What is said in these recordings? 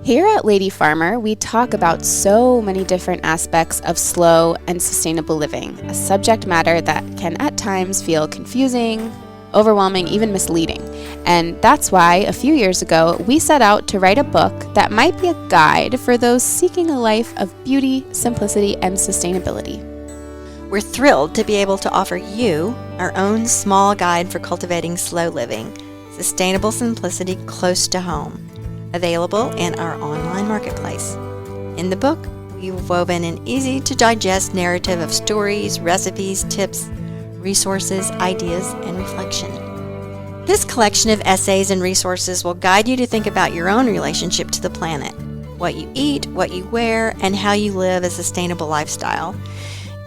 Here at Lady Farmer, we talk about so many different aspects of slow and sustainable living, a subject matter that can at times feel confusing, overwhelming, even misleading. And that's why a few years ago, we set out to write a book that might be a guide for those seeking a life of beauty, simplicity, and sustainability. We're thrilled to be able to offer you our own small guide for cultivating slow living, sustainable simplicity close to home, available in our online marketplace. In the book, we've woven an easy-to-digest narrative of stories, recipes, tips, resources, ideas, and reflection. This collection of essays and resources will guide you to think about your own relationship to the planet, what you eat, what you wear, and how you live a sustainable lifestyle.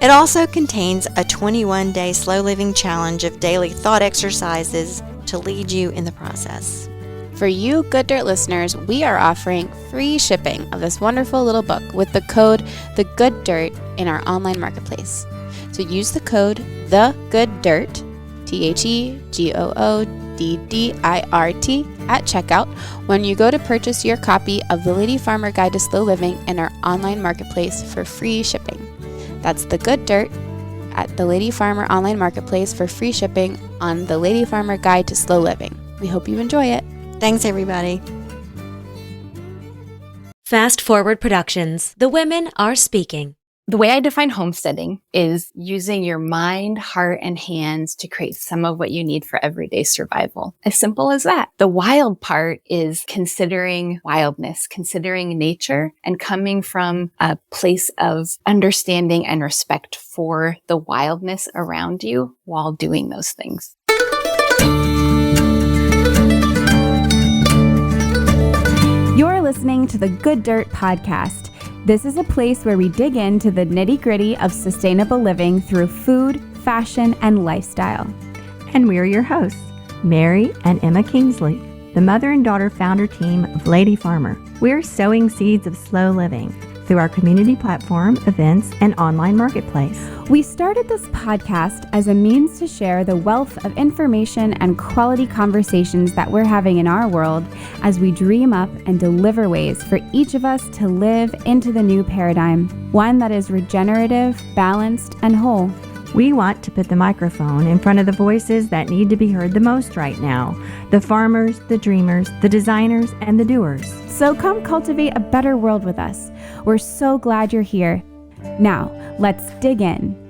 It also contains a 21-day slow living challenge of daily thought exercises to lead you in the process. For you Good Dirt listeners, we are offering free shipping of this wonderful little book with the code TheGoodDirt in our online marketplace. So use the code TheGoodDirt, TheGoodDirt at checkout when you go to purchase your copy of the Lady Farmer Guide to Slow Living in our online marketplace for free shipping. That's The Good Dirt at the Lady Farmer online marketplace for free shipping on the Lady Farmer Guide to Slow Living. We hope you enjoy it. Thanks, everybody. Fast Forward Productions. The women are speaking. The way I define homesteading is using your mind, heart, and hands to create some of what you need for everyday survival. As simple as that. The wild part is considering wildness, considering nature, and coming from a place of understanding and respect for the wildness around you while doing those things. You're listening to the Good Dirt Podcast. This is a place where we dig into the nitty-gritty of sustainable living through food, fashion, and lifestyle. And we're your hosts, Mary and Emma Kingsley, the mother and daughter founder team of Lady Farmer. We're sowing seeds of slow living through our community platform, events, and online marketplace. We started this podcast as a means to share the wealth of information and quality conversations that we're having in our world as we dream up and deliver ways for each of us to live into the new paradigm, one that is regenerative, balanced, and whole. We want to put the microphone in front of the voices that need to be heard the most right now, the farmers, the dreamers, the designers, and the doers. So come cultivate a better world with us. We're so glad you're here. Now, let's dig in.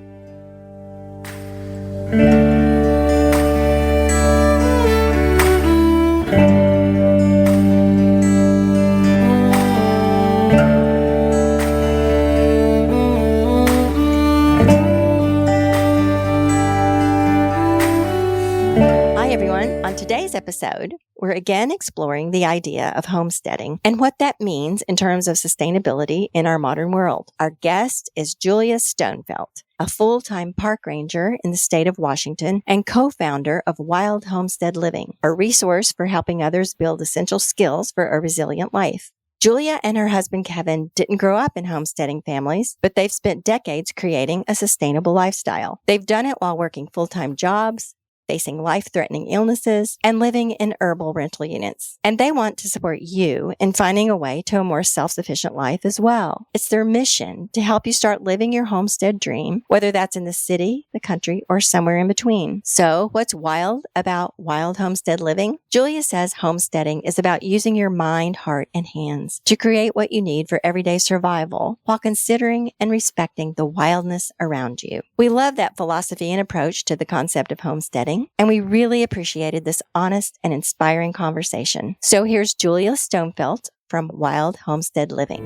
On today's episode, we're again exploring the idea of homesteading and what that means in terms of sustainability in our modern world. Our guest is Julie Stonefelt, a full-time park ranger in the state of Washington and co-founder of Wild Homestead Living, a resource for helping others build essential skills for a resilient life. Julia and her husband Kevin didn't grow up in homesteading families, but they've spent decades creating a sustainable lifestyle. They've done it while working full-time jobs, facing life-threatening illnesses, and living in herbal rental units. And they want to support you in finding a way to a more self-sufficient life as well. It's their mission to help you start living your homestead dream, whether that's in the city, the country, or somewhere in between. So what's wild about Wild Homestead Living? Julia says homesteading is about using your mind, heart, and hands to create what you need for everyday survival while considering and respecting the wildness around you. We love that philosophy and approach to the concept of homesteading, and we really appreciated this honest and inspiring conversation. So here's Julie Stonefelt from Wild Homestead Living.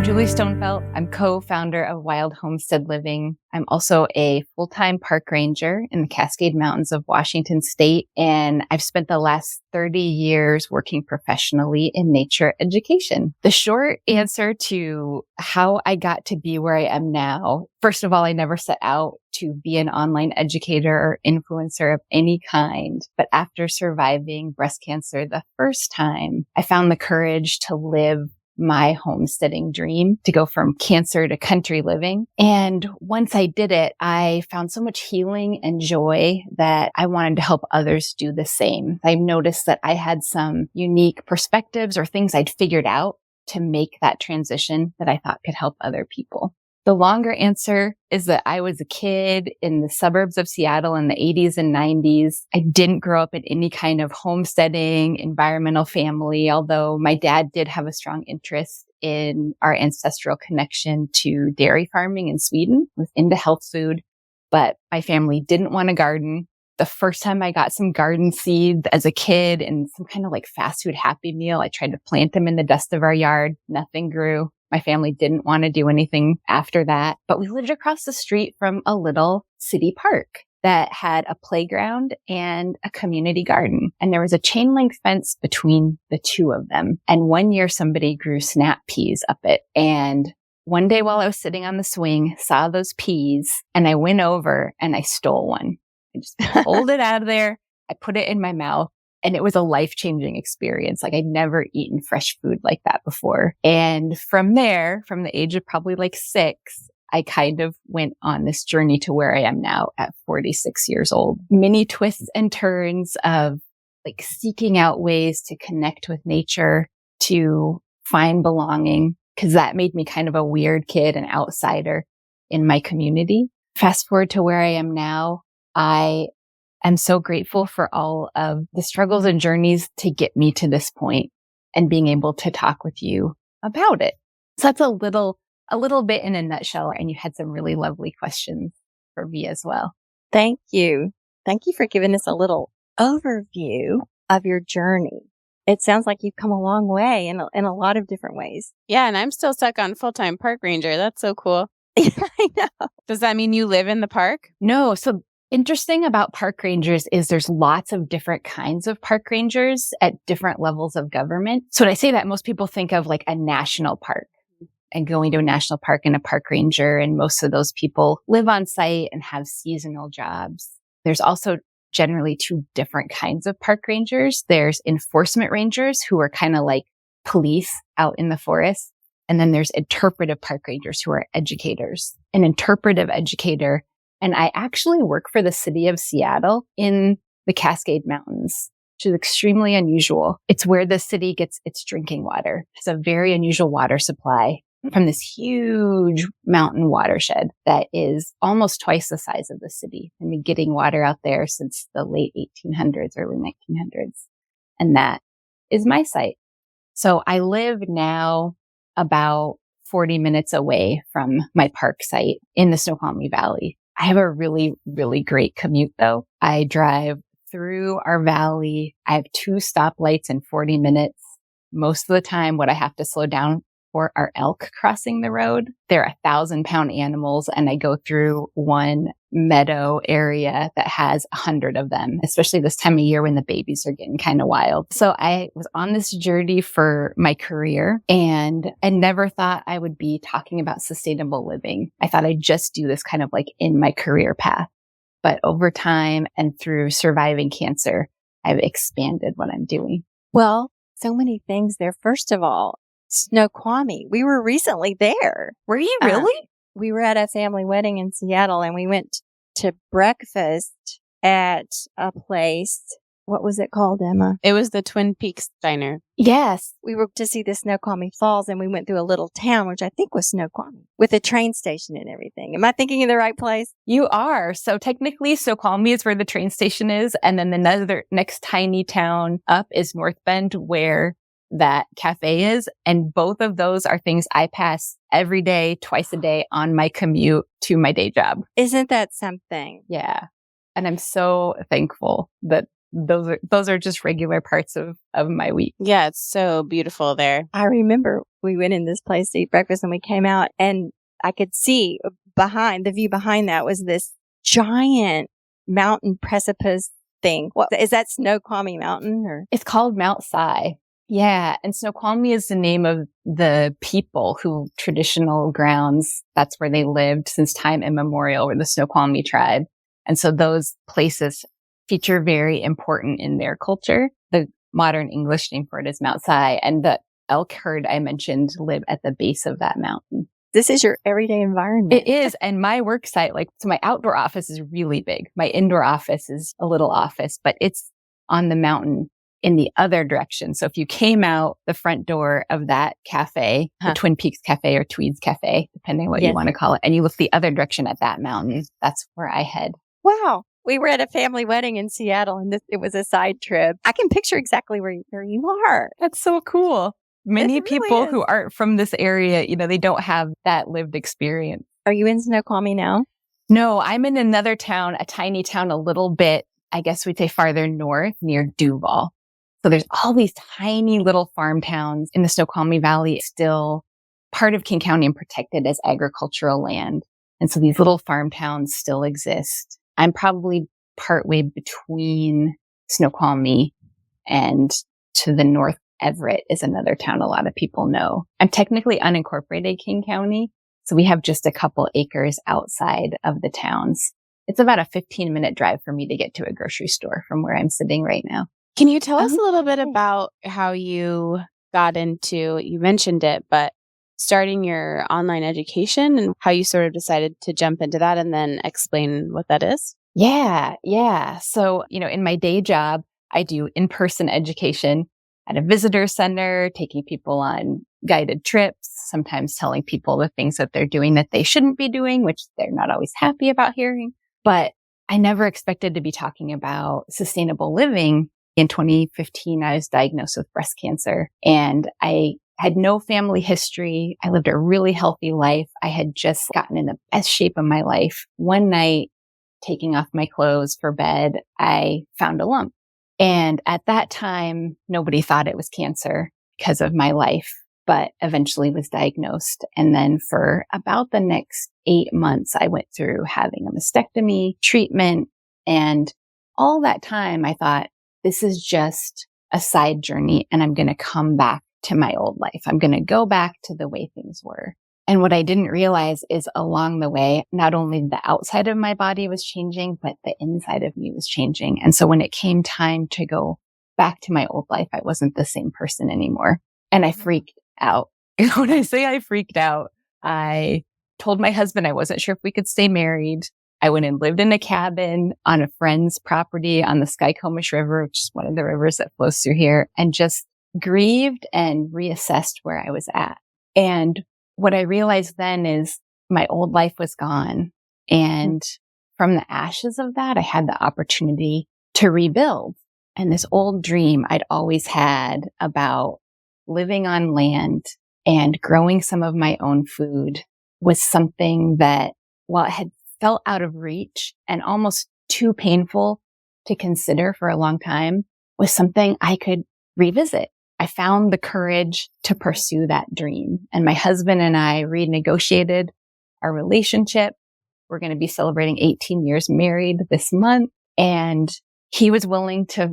Julie Stonefelt. I'm co-founder of Wild Homestead Living. I'm also a full-time park ranger in the Cascade Mountains of Washington State, and I've spent the last 30 years working professionally in nature education. The short answer to how I got to be where I am now, first of all, I never set out to be an online educator or influencer of any kind, but after surviving breast cancer the first time, I found the courage to live my homesteading dream to go from cancer to country living. And once I did it, I found so much healing and joy that I wanted to help others do the same. I noticed that I had some unique perspectives or things I'd figured out to make that transition that I thought could help other people. The longer answer is that I was a kid in the suburbs of Seattle in the 80s and 90s. I didn't grow up in any kind of homesteading, environmental family, although my dad did have a strong interest in our ancestral connection to dairy farming in Sweden, was into health food, but my family didn't want a garden. The first time I got some garden seeds as a kid and some kind of like fast food Happy Meal, I tried to plant them in the dust of our yard. Nothing grew. My family didn't want to do anything after that, but we lived across the street from a little city park that had a playground and a community garden. And there was a chain link fence between the two of them. And one year somebody grew snap peas up it. And one day while I was sitting on the swing, saw those peas and I went over and I stole one. I just pulled it out of there. I put it in my mouth. And it was a life-changing experience. Like I'd never eaten fresh food like that before. And from there, from the age of probably like 6, I kind of went on this journey to where I am now at 46 years old. Many twists and turns of like seeking out ways to connect with nature, to find belonging, because that made me kind of a weird kid, an outsider in my community. Fast forward to where I am now, I'm so grateful for all of the struggles and journeys to get me to this point and being able to talk with you about it. So that's a little bit in a nutshell. And you had some really lovely questions for me as well. Thank you. Thank you for giving us a little overview of your journey. It sounds like you've come a long way in a lot of different ways. Yeah, and I'm still stuck on full-time park ranger. That's so cool. I know. Does that mean you live in the park? No. So interesting about park rangers is there's lots of different kinds of park rangers at different levels of government. So when I say that, most people think of like a national park and going to a national park and a park ranger. And most of those people live on site and have seasonal jobs. There's also generally 2 different kinds of park rangers. There's enforcement rangers who are kind of like police out in the forest. And then there's interpretive park rangers who are educators. An interpretive educator. And I actually work for the city of Seattle in the Cascade Mountains, which is extremely unusual. It's where the city gets its drinking water. It's a very unusual water supply from this huge mountain watershed that is almost twice the size of the city. I've been getting water out there since the late 1800s, early 1900s. And that is my site. So I live now about 40 minutes away from my park site in the Snoqualmie Valley. I have a really, really great commute though. I drive through our valley. I have 2 stoplights in 40 minutes. Most of the time, what I have to slow down for are elk crossing the road. They're 1,000-pound animals, and I go through one meadow area that has 100 of them, especially this time of year when the babies are getting kind of wild. So I was on this journey for my career, and I never thought I would be talking about sustainable living. I thought I'd just do this kind of like in my career path. But over time and through surviving cancer, I've expanded what I'm doing. Well, so many things there. First of all, Snoqualmie. We were recently there. Were you really? We were at a family wedding in Seattle, and we went to breakfast at a place. What was it called, Emma? It was the Twin Peaks Diner. Yes. We were to see the Snoqualmie Falls, and we went through a little town, which I think was Snoqualmie, with a train station and everything. Am I thinking of the right place? You are. So technically, Snoqualmie is where the train station is. And then the next tiny town up is North Bend, where that cafe is. And both of those are things I pass every day, twice a day on my commute to my day job. Isn't that something? Yeah. And I'm so thankful that those are just regular parts of my week. Yeah, it's so beautiful there. I remember we went in this place to eat breakfast, and we came out, and I could see the view behind that was this giant mountain precipice thing. What is that, Snoqualmie Mountain? Or it's called Mount Si. Yeah. And Snoqualmie is the name of the people who traditional grounds, that's where they lived since time immemorial, were the Snoqualmie tribe. And so those places feature very important in their culture. The modern English name for it is Mount Si. And the elk herd I mentioned live at the base of that mountain. This is your everyday environment. It is. And my work site, so my outdoor office is really big. My indoor office is a little office, but it's on the mountain in the other direction. So if you came out the front door of that cafe, the Twin Peaks Cafe or Tweeds Cafe, depending on what you want to call it, and you look the other direction at that mountain, that's where I head. Wow. We were at a family wedding in Seattle and it was a side trip. I can picture exactly where you are. That's so cool. Many It really people is. who aren't from this area, they don't have that lived experience. Are you in Snoqualmie now? No, I'm in another town, a tiny town, a little bit, I guess we'd say farther north near Duval. So there's all these tiny little farm towns in the Snoqualmie Valley, still part of King County and protected as agricultural land. And so these little farm towns still exist. I'm probably partway between Snoqualmie and to the north, Everett is another town a lot of people know. I'm technically unincorporated King County, so we have just a couple acres outside of the towns. It's about a 15-minute drive for me to get to a grocery store from where I'm sitting right now. Can you tell us a little bit about how you got into, you mentioned it, but starting your online education and how you sort of decided to jump into that and then explain what that is? Yeah. So, in my day job, I do in-person education at a visitor center, taking people on guided trips, sometimes telling people the things that they're doing that they shouldn't be doing, which they're not always happy about hearing. But I never expected to be talking about sustainable living. In 2015, I was diagnosed with breast cancer and I had no family history. I lived a really healthy life. I had just gotten in the best shape of my life. One night, taking off my clothes for bed, I found a lump. And at that time, nobody thought it was cancer because of my life, but eventually was diagnosed. And then for about the next 8 months, I went through having a mastectomy, treatment, and all that time I thought, this is just a side journey and I'm going to come back to my old life. I'm going to go back to the way things were. And what I didn't realize is along the way, not only the outside of my body was changing, but the inside of me was changing. And so when it came time to go back to my old life, I wasn't the same person anymore. And I freaked out. And when I say I freaked out, I told my husband I wasn't sure if we could stay married. I went and lived in a cabin on a friend's property on the Skycomish River, which is one of the rivers that flows through here, and just grieved and reassessed where I was at. And what I realized then is my old life was gone. And from the ashes of that, I had the opportunity to rebuild. And this old dream I'd always had about living on land and growing some of my own food was something that, while it had felt out of reach and almost too painful to consider for a long time, was something I could revisit. I found the courage to pursue that dream. And my husband and I renegotiated our relationship. We're going to be celebrating 18 years married this month. And he was willing to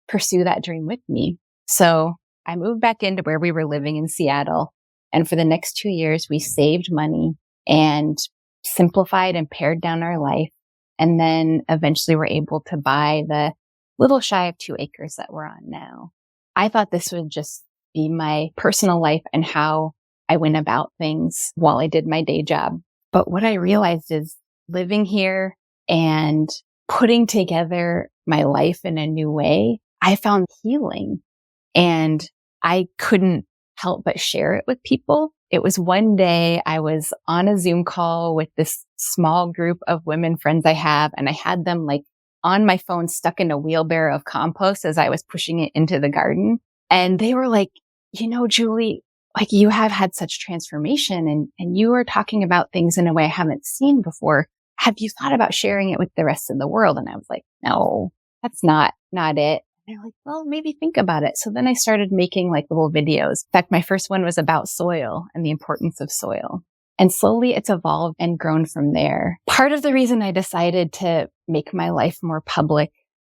pursue that dream with me. So I moved back into where we were living in Seattle. And for the next 2 years, we saved money and simplified and pared down our life. And then eventually were able to buy the little shy of 2 acres that we're on now. I thought this would just be my personal life and how I went about things while I did my day job. But what I realized is living here and putting together my life in a new way, I found healing, and I couldn't help but share it with people. It was one day I was on a Zoom call with this small group of women friends I have, and I had them like on my phone stuck in a wheelbarrow of compost as I was pushing it into the garden. And they were like, Julie, like you have had such transformation and you are talking about things in a way I haven't seen before. Have you thought about sharing it with the rest of the world? And I was like, no, that's not it. And they're like, well, maybe think about it. So then I started making like little videos. In fact, my first one was about soil and the importance of soil. And slowly it's evolved and grown from there. Part of the reason I decided to make my life more public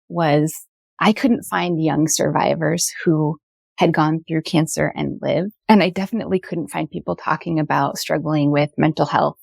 was I couldn't find young survivors who had gone through cancer and lived. And I definitely couldn't find people talking about struggling with mental health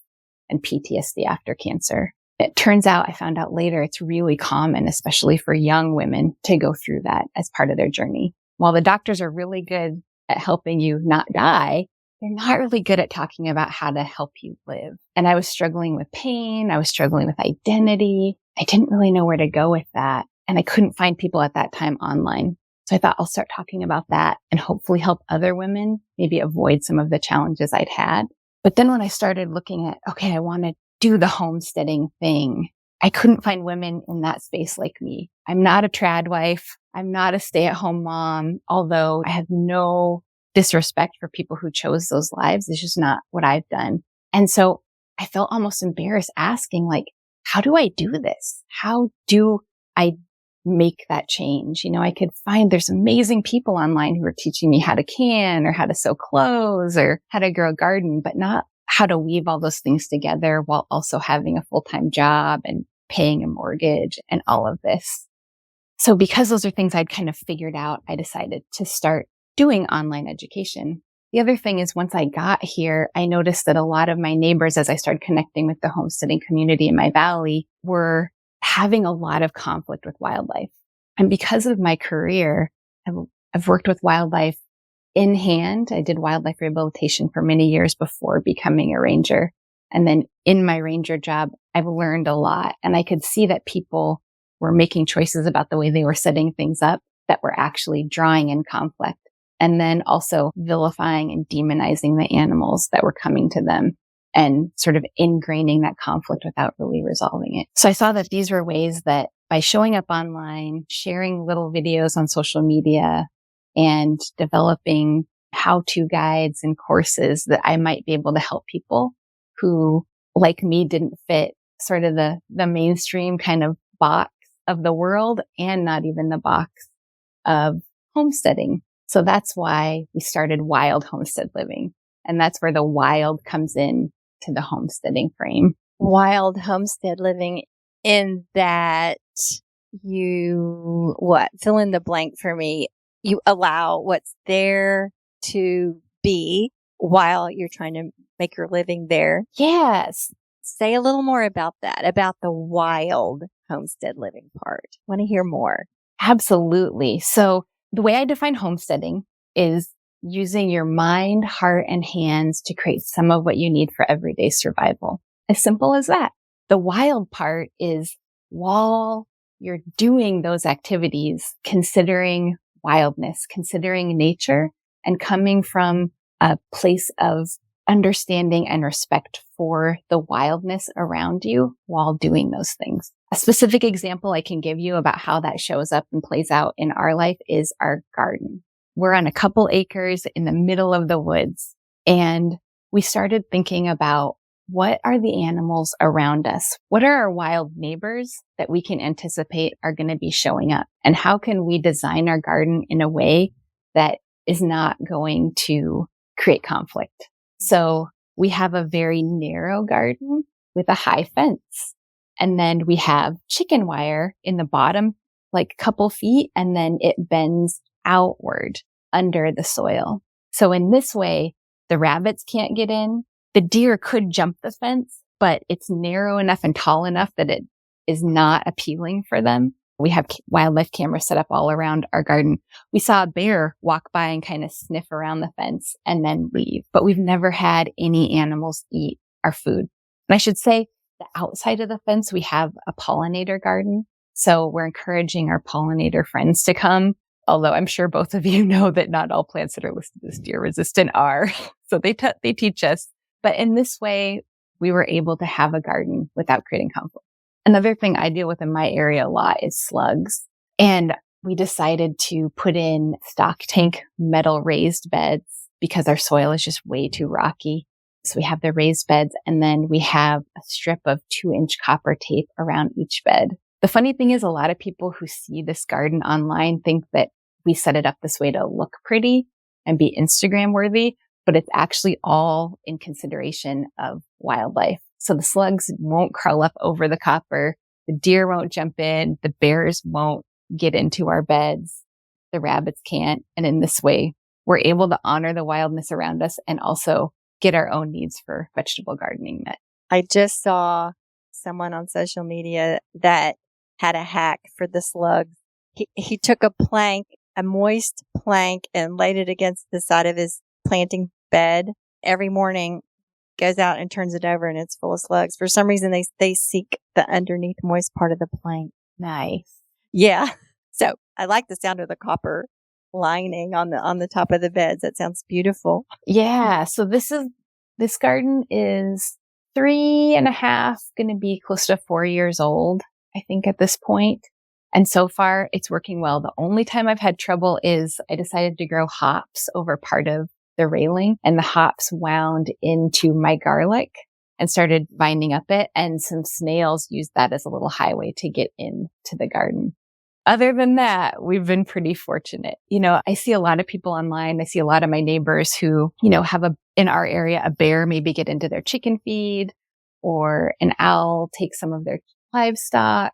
and PTSD after cancer. It turns out, I found out later, it's really common, especially for young women, to go through that as part of their journey. While the doctors are really good at helping you not die, they're not really good at talking about how to help you live. And I was struggling with pain. I was struggling with identity. I didn't really know where to go with that. And I couldn't find people at that time online. So I thought I'll start talking about that and hopefully help other women maybe avoid some of the challenges I'd had. But then when I started looking at, okay, I want to do the homesteading thing, I couldn't find women in that space like me. I'm not a trad wife. I'm not a stay-at-home mom, although I have no disrespect for people who chose those lives. It's just not what I've done. And so I felt almost embarrassed asking, like, how do I do this? How do I make that change? I could find there's amazing people online who are teaching me how to can or how to sew clothes or how to grow a garden, but not how to weave all those things together while also having a full-time job and paying a mortgage and all of this. So because those are things I'd kind of figured out, I decided to start doing online education. The other thing is once I got here, I noticed that a lot of my neighbors, as I started connecting with the homesteading community in my valley, were having a lot of conflict with wildlife. And because of my career, I've worked with wildlife in hand. I did wildlife rehabilitation for many years before becoming a ranger. And then in my ranger job, I've learned a lot. And I could see that people were making choices about the way they were setting things up that were actually drawing in conflict. And then also vilifying and demonizing the animals that were coming to them and sort of ingraining that conflict without really resolving it. So I saw that these were ways that by showing up online, sharing little videos on social media, and developing how-to guides and courses, that I might be able to help people who, like me, didn't fit sort of the mainstream kind of box of the world and not even the box of homesteading. So that's why we started Wild Homestead Living. And that's where the wild comes in to the homesteading frame. Wild Homestead Living, in that fill in the blank for me. You allow what's there to be while you're trying to make your living there. Yes. Say a little more about that, about the wild homestead living part. Want to hear more? Absolutely. So the way I define homesteading is using your mind, heart, and hands to create some of what you need for everyday survival. As simple as that. The wild part is while you're doing those activities, considering wildness, considering nature, and coming from a place of understanding and respect for the wildness around you while doing those things. A specific example I can give you about how that shows up and plays out in our life is our garden. We're on a couple acres in the middle of the woods, and we started thinking about what are the animals around us? What are our wild neighbors that we can anticipate are going to be showing up? And how can we design our garden in a way that is not going to create conflict? So we have a very narrow garden with a high fence. And then we have chicken wire in the bottom, like a couple feet, and then it bends outward under the soil. So in this way, the rabbits can't get in. The deer could jump the fence, but it's narrow enough and tall enough that it is not appealing for them. We have wildlife cameras set up all around our garden. We saw a bear walk by and kind of sniff around the fence and then leave, but we've never had any animals eat our food. And I should say, the outside of the fence, we have a pollinator garden. So we're encouraging our pollinator friends to come. Although I'm sure both of you know that not all plants that are listed as deer resistant are. So they teach us. But in this way, we were able to have a garden without creating conflict. Another thing I deal with in my area a lot is slugs. And we decided to put in stock tank metal raised beds because our soil is just way too rocky. So we have the raised beds, and then we have a strip of 2-inch copper tape around each bed. The funny thing is, a lot of people who see this garden online think that we set it up this way to look pretty and be Instagram worthy, but it's actually all in consideration of wildlife. So the slugs won't crawl up over the copper. The deer won't jump in. The bears won't get into our beds. The rabbits can't. And in this way, we're able to honor the wildness around us and also get our own needs for vegetable gardening met. I just saw someone on social media that had a hack for the slugs. He took a plank a moist plank and laid it against the side of his planting bed. Every morning goes out and turns it over and it's full of slugs. For some reason, they seek the underneath moist part of the plank. Nice. Yeah. So I like the sound of the copper lining on the top of the beds. That sounds beautiful. Yeah. So this garden is 3.5, going to be close to 4 years old, I think, at this point. And so far it's working well. The only time I've had trouble is I decided to grow hops over part of the railing, and the hops wound into my garlic and started binding up it. And some snails used that as a little highway to get into the garden. Other than that, we've been pretty fortunate. I see a lot of people online. I see a lot of my neighbors who, have in our area, a bear maybe get into their chicken feed, or an owl take some of their livestock,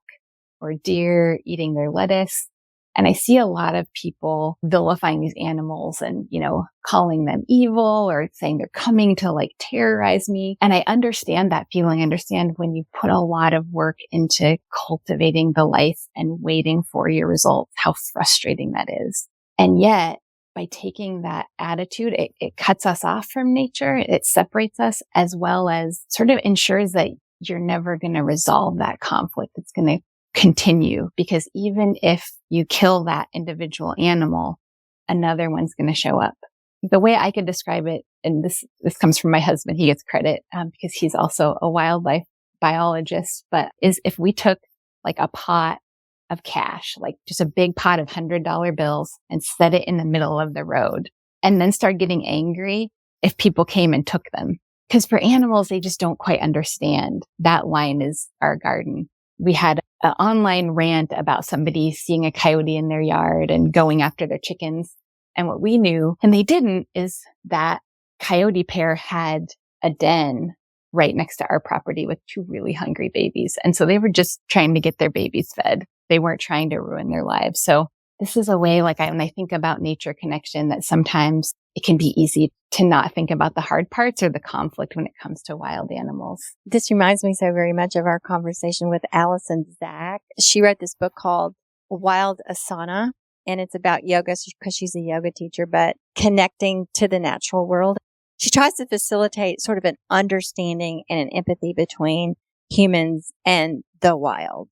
or deer eating their lettuce. And I see a lot of people vilifying these animals and, calling them evil or saying they're coming to terrorize me. And I understand that feeling. I understand when you put a lot of work into cultivating the life and waiting for your results, how frustrating that is. And yet, by taking that attitude, it cuts us off from nature. It separates us, as well as sort of ensures that you're never going to resolve that conflict. It's going to continue, because even if you kill that individual animal, another one's going to show up. The way I could describe it, and this comes from my husband, he gets credit because he's also a wildlife biologist, but is if we took a pot of cash, just a big pot of $100 bills, and set it in the middle of the road, and then start getting angry if people came and took them. Because for animals, they just don't quite understand that line is our garden. We had an online rant about somebody seeing a coyote in their yard and going after their chickens. And what we knew, and they didn't, is that coyote pair had a den right next to our property with 2 really hungry babies. And so they were just trying to get their babies fed. They weren't trying to ruin their lives. So this is a way, when I think about nature connection, that sometimes it can be easy to not think about the hard parts or the conflict when it comes to wild animals. This reminds me so very much of our conversation with Allison Zach. She wrote this book called Wild Asana, and it's about yoga because she's a yoga teacher, but connecting to the natural world. She tries to facilitate sort of an understanding and an empathy between humans and the wild.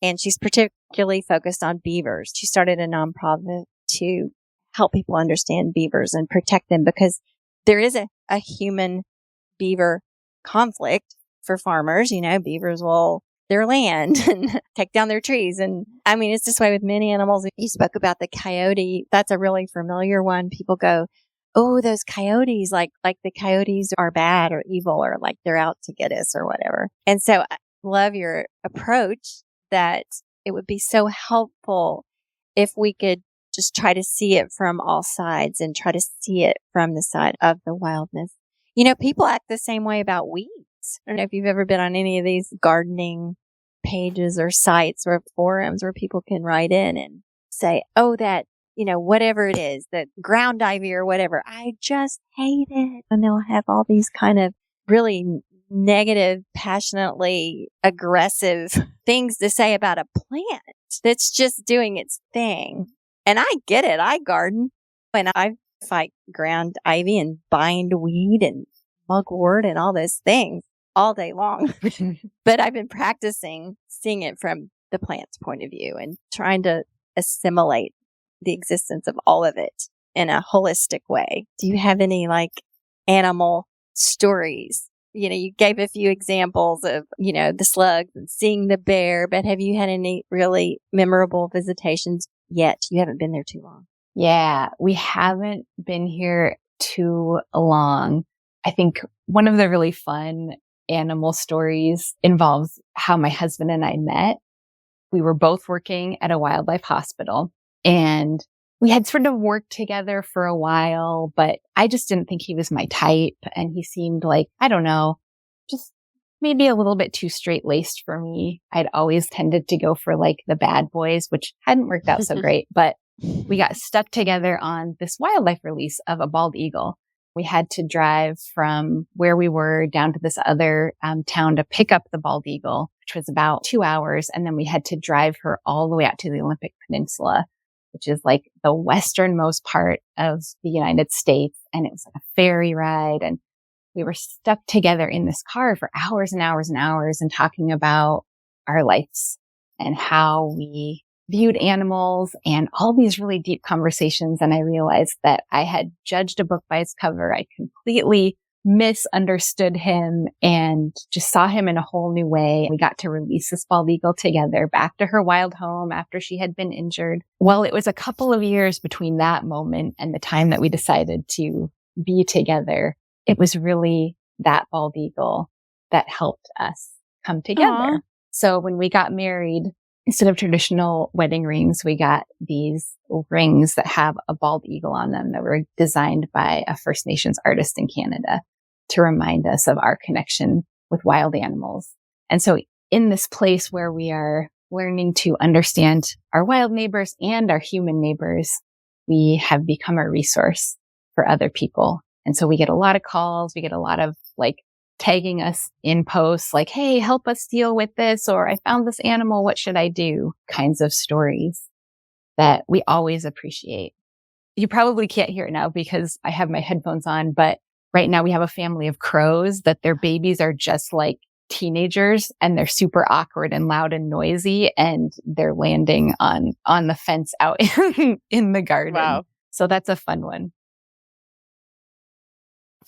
And she's particularly focused on beavers. She started a nonprofit to help people understand beavers and protect them, because there is a human beaver conflict for farmers. Beavers will their land and take down their trees. And it's this way with many animals. You spoke about the coyote. That's a really familiar one. People go, oh, those coyotes, like the coyotes are bad or evil, or they're out to get us or whatever. And so I love your approach, that it would be so helpful if we could just try to see it from all sides and try to see it from the side of the wildness. People act the same way about weeds. I don't know if you've ever been on any of these gardening pages or sites or forums where people can write in and say, oh, that, whatever it is, the ground ivy or whatever, I just hate it. And they'll have all these kind of really negative, passionately aggressive things to say about a plant that's just doing its thing. And I get it. I garden and I fight ground ivy and bind weed and mugwort and all those things all day long. But I've been practicing seeing it from the plant's point of view and trying to assimilate the existence of all of it in a holistic way. Do you have any animal stories? You gave a few examples of, the slugs and seeing the bear, but have you had any really memorable visitations yet? You haven't been there too long. Yeah, we haven't been here too long. I think one of the really fun animal stories involves how my husband and I met. We were both working at a wildlife hospital, and we had sort of worked together for a while, but I just didn't think he was my type. And he seemed I don't know, just maybe a little bit too straight-laced for me. I'd always tended to go for the bad boys, which hadn't worked out so great. But we got stuck together on this wildlife release of a bald eagle. We had to drive from where we were down to this other town to pick up the bald eagle, which was about 2 hours. And then we had to drive her all the way out to the Olympic Peninsula, which is like the westernmost part of the United States. And it was like a ferry ride. And we were stuck together in this car for hours and hours and hours and talking about our lives and how we viewed animals and all these really deep conversations. And I realized that I had judged a book by its cover. I completely misunderstood him and just saw him in a whole new way. We got to release this bald eagle together back to her wild home after she had been injured. Well, it was a couple of years between that moment and the time that we decided to be together. It was really that bald eagle that helped us come together. Aww. So when we got married, instead of traditional wedding rings, we got these rings that have a bald eagle on them that were designed by a First Nations artist in Canada to remind us of our connection with wild animals. And so in this place where we are learning to understand our wild neighbors and our human neighbors, we have become a resource for other people. And so we get a lot of calls. We get a lot of like tagging us in posts like, hey, help us deal with this, or I found this animal, what should I do? Kinds of stories that we always appreciate. You probably can't hear it now because I have my headphones on, but right now we have a family of crows that their babies are just like teenagers and they're super awkward and loud and noisy and they're landing on the fence out in the garden. Wow. So that's a fun one.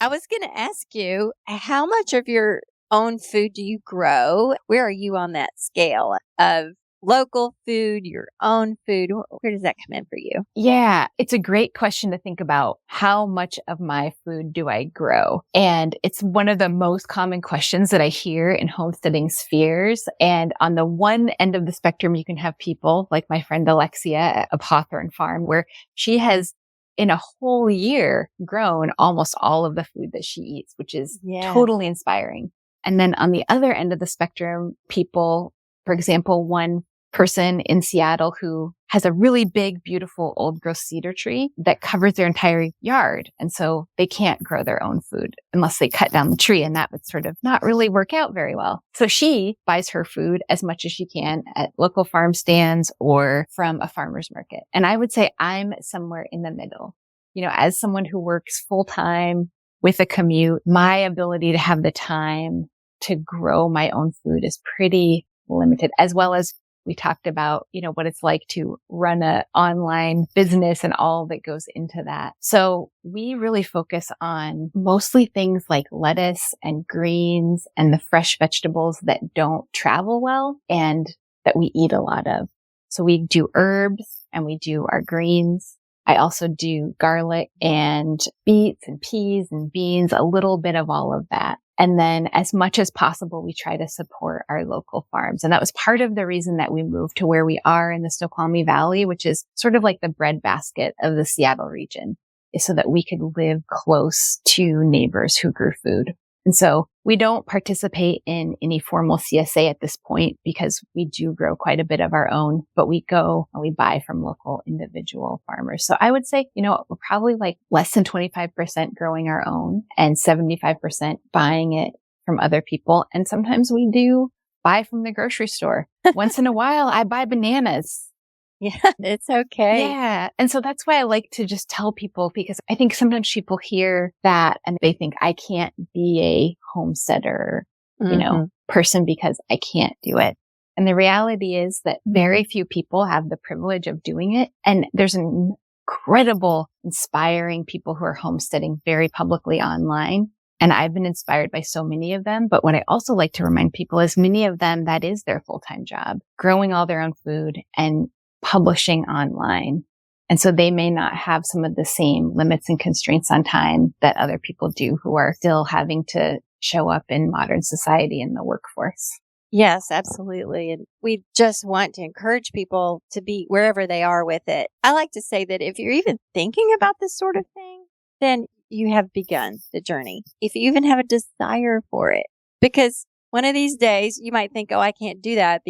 I was going to ask you, how much of your own food do you grow? Where are you on that scale of local food, your own food? Where does that come in for you? Yeah, it's a great question to think about. How much of my food do I grow? And it's one of the most common questions that I hear in homesteading spheres. And on the one end of the spectrum, you can have people like my friend Alexia of Hawthorne Farm, where she has in a whole year grown almost all of the food that she eats, which is totally inspiring. And then on the other end of the spectrum, people, for example, one person in Seattle who has a really big, beautiful old growth cedar tree that covers their entire yard. And so they can't grow their own food unless they cut down the tree. And that would sort of not really work out very well. So she buys her food as much as she can at local farm stands or from a farmer's market. And I would say I'm somewhere in the middle. You know, as someone who works full time with a commute, my ability to have the time to grow my own food is pretty limited, as well as we talked about, you know, what it's like to run an online business and all that goes into that. So we really focus on mostly things like lettuce and greens and the fresh vegetables that don't travel well and that we eat a lot of. So we do herbs and we do our greens. I also do garlic and beets and peas and beans, a little bit of all of that. And then as much as possible, we try to support our local farms. And that was part of the reason that we moved to where we are in the Snoqualmie Valley, which is sort of like the breadbasket of the Seattle region, is so that we could live close to neighbors who grew food. And so we don't participate in any formal CSA at this point because we do grow quite a bit of our own, but we go and we buy from local individual farmers. So I would say, you know, we're probably like less than 25% growing our own and 75% buying it from other people. And sometimes we do buy from the grocery store. Once in a while, I buy bananas. Yeah, it's okay. Yeah. And so that's why I like to just tell people, because I think sometimes people hear that and they think I can't be a homesteader, you know, person because I can't do it. And the reality is that very few people have the privilege of doing it. And there's an incredible, inspiring people who are homesteading very publicly online. And I've been inspired by so many of them. But what I also like to remind people is many of them, that is their full-time job, growing all their own food and publishing online. And so they may not have some of the same limits and constraints on time that other people do who are still having to show up in modern society in the workforce. Yes, absolutely. And we just want to encourage people to be wherever they are with it. I like to say that if you're even thinking about this sort of thing, then you have begun the journey. If you even have a desire for it, because one of these days you might think, oh, I can't do that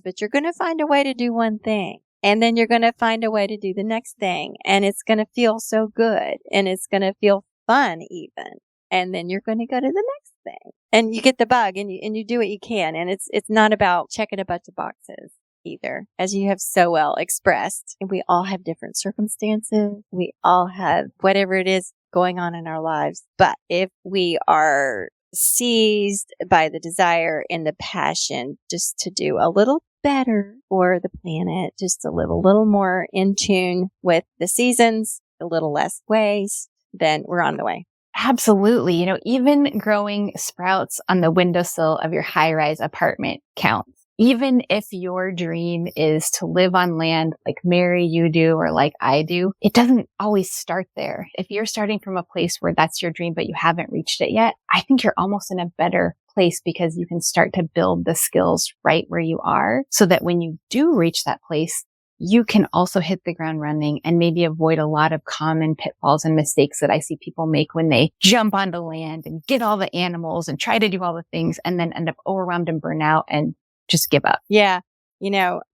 but you're going to find a way to do one thing. And then you're going to find a way to do the next thing. And it's going to feel so good. And it's going to feel fun even. And then you're going to go to the next thing. And you get the bug and you do what you can. And it's not about checking a bunch of boxes. either, as you have so well expressed. And we all have different circumstances. We all have whatever it is going on in our lives. But if we are seized by the desire and the passion just to do a little better for the planet, just to live a little more in tune with the seasons, a little less waste, then we're on the way. Absolutely. Even growing sprouts on the windowsill of your high-rise apartment counts. Even if your dream is to live on land like Mary, you do, or like I do, it doesn't always start there. If you're starting from a place where that's your dream, but you haven't reached it yet, I think you're almost in a better place because you can start to build the skills right where you are so that when you do reach that place, you can also hit the ground running and maybe avoid a lot of common pitfalls and mistakes that I see people make when they jump onto land and get all the animals and try to do all the things and then end up overwhelmed and burn out and just give up. Yeah.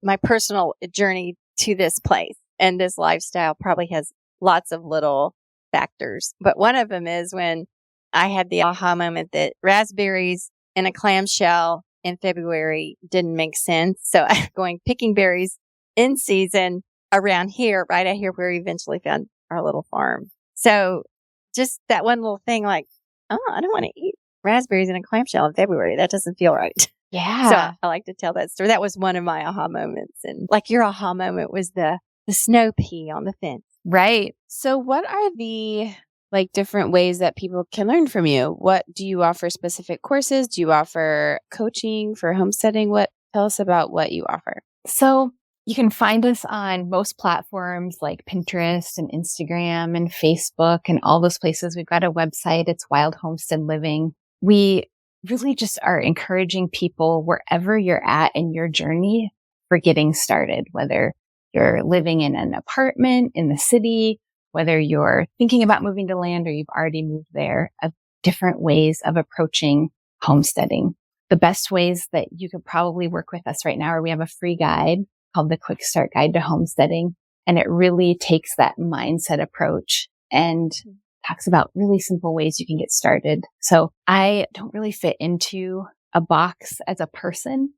My personal journey to this place and this lifestyle probably has lots of little factors. But one of them is when I had the aha moment that raspberries in a clamshell in February didn't make sense. So I'm going picking berries in season around here, right out here where we eventually found our little farm. So just that one little thing like, I don't want to eat raspberries in a clamshell in February. That doesn't feel right. Yeah. So I like to tell that story. That was one of my aha moments. And like your aha moment was the snow pea on the fence. Right. So what are the different ways that people can learn from you? What do you offer? Specific courses? Do you offer coaching for homesteading? Tell us about what you offer. So you can find us on most platforms like Pinterest and Instagram and Facebook and all those places. We've got a website. It's Wild Homestead Living. We really just are encouraging people wherever you're at in your journey for getting started, whether you're living in an apartment in the city, whether you're thinking about moving to land or you've already moved there, of different ways of approaching homesteading. The best ways that you could probably work with us right now are we have a free guide called the Quick Start Guide to Homesteading. And it really takes that mindset approach and talks about really simple ways you can get started. So I don't really fit into a box as a person,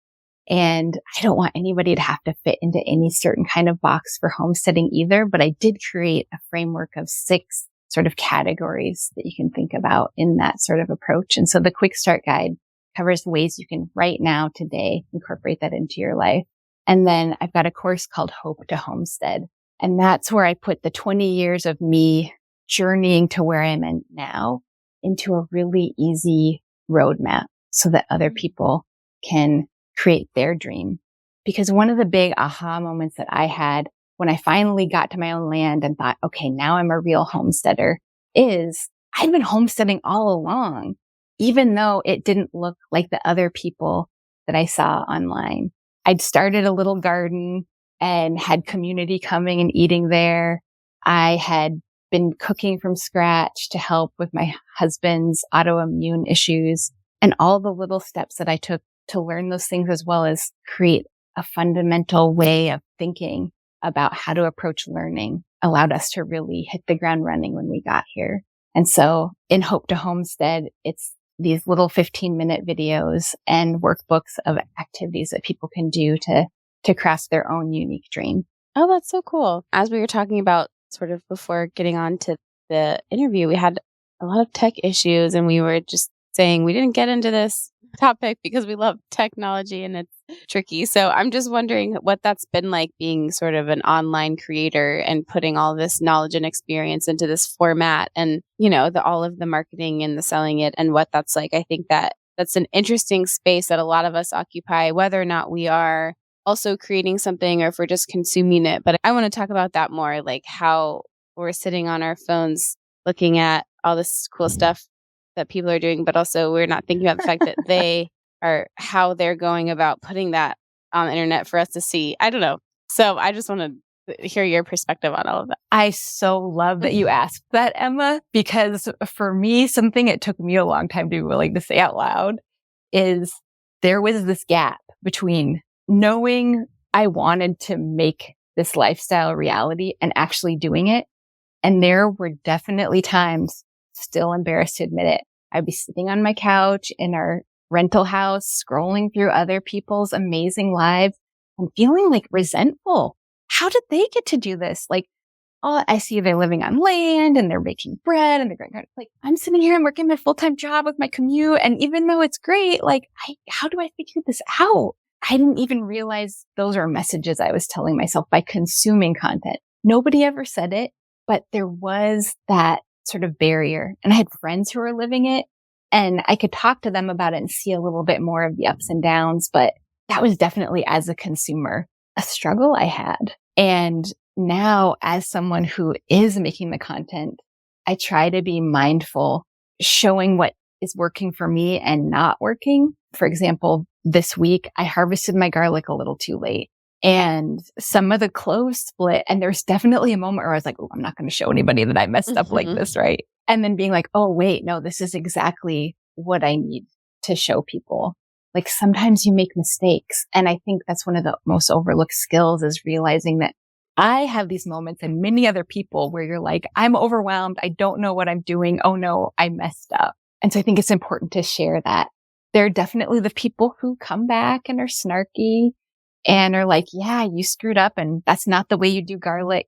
and I don't want anybody to have to fit into any certain kind of box for homesteading either. But I did create a framework of 6 sort of categories that you can think about in that sort of approach. And so the Quick Start Guide covers ways you can right now, today, incorporate that into your life. And then I've got a course called Hope to Homestead. And that's where I put the 20 years of me journeying to where I'm at now into a really easy roadmap so that other people can create their dream. Because one of the big aha moments that I had when I finally got to my own land and thought, okay, now I'm a real homesteader, is I'd been homesteading all along, even though it didn't look like the other people that I saw online. I'd started a little garden and had community coming and eating there. I had been cooking from scratch to help with my husband's autoimmune issues, and all the little steps that I took to learn those things, as well as create a fundamental way of thinking about how to approach learning, allowed us to really hit the ground running when we got here. And so in Hope to Homestead, it's these little 15-minute videos and workbooks of activities that people can do to craft their own unique dream. Oh, that's so cool. As we were talking about sort of before getting on to the interview, we had a lot of tech issues, and we were just saying we didn't get into this topic because we love technology and it's tricky. So I'm just wondering what that's been like being sort of an online creator and putting all this knowledge and experience into this format, and, all of the marketing and the selling it, and what that's like. I think that's an interesting space that a lot of us occupy, whether or not we are also creating something or if we're just consuming it. But I want to talk about that more, like how we're sitting on our phones looking at all this cool stuff that people are doing, but also we're not thinking about the fact that how they're going about putting that on the internet for us to see. I don't know. So I just want to hear your perspective on all of that. I so love that you asked that, Emma, because for me, something it took me a long time to be willing to say out loud is there was this gap between knowing I wanted to make this lifestyle reality and actually doing it. And there were definitely times, still embarrassed to admit it, I'd be sitting on my couch in our rental house, scrolling through other people's amazing lives and feeling like resentful. How did they get to do this? Like, oh, I see they're living on land and they're making bread and they're going, like, I'm sitting here and working my full-time job with my commute. And even though it's great, like, how do I figure this out? I didn't even realize those are messages I was telling myself by consuming content. Nobody ever said it, but there was that sort of barrier. And I had friends who were living it and I could talk to them about it and see a little bit more of the ups and downs. But that was definitely, as a consumer, a struggle I had. And now, as someone who is making the content, I try to be mindful, showing what is working for me and not working. For example, this week, I harvested my garlic a little too late and some of the cloves split. And there's definitely a moment where I was like, oh, I'm not going to show anybody that I messed up like this, right? And then being like, oh, wait, no, this is exactly what I need to show people. Like sometimes you make mistakes. And I think that's one of the most overlooked skills is realizing that I have these moments and many other people where you're like, I'm overwhelmed. I don't know what I'm doing. Oh no, I messed up. And so I think it's important to share that. There are definitely the people who come back and are snarky and are like, yeah, you screwed up and that's not the way you do garlic.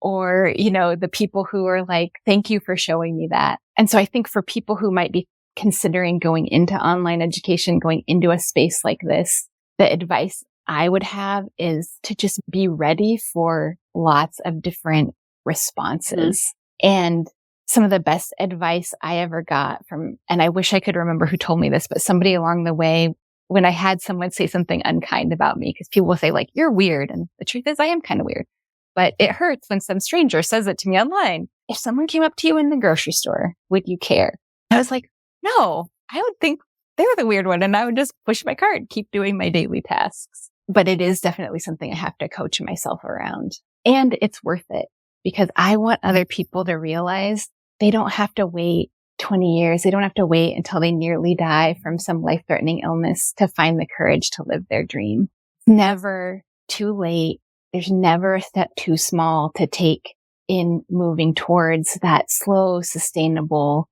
Or, you know, the people who are like, thank you for showing me that. And so I think for people who might be considering going into online education, going into a space like this, the advice I would have is to just be ready for lots of different responses. And some of the best advice I ever got from, and I wish I could remember who told me this, but somebody along the way, when I had someone say something unkind about me, because people will say like, you're weird. And the truth is I am kind of weird, but it hurts when some stranger says it to me online. If someone came up to you in the grocery store, would you care? I was like, no, I would think they were the weird one. And I would just push my cart, keep doing my daily tasks. But it is definitely something I have to coach myself around. And it's worth it because I want other people to realize they don't have to wait 20 years. They don't have to wait until they nearly die from some life-threatening illness to find the courage to live their dream. It's never too late. There's never a step too small to take in moving towards that slow, sustainable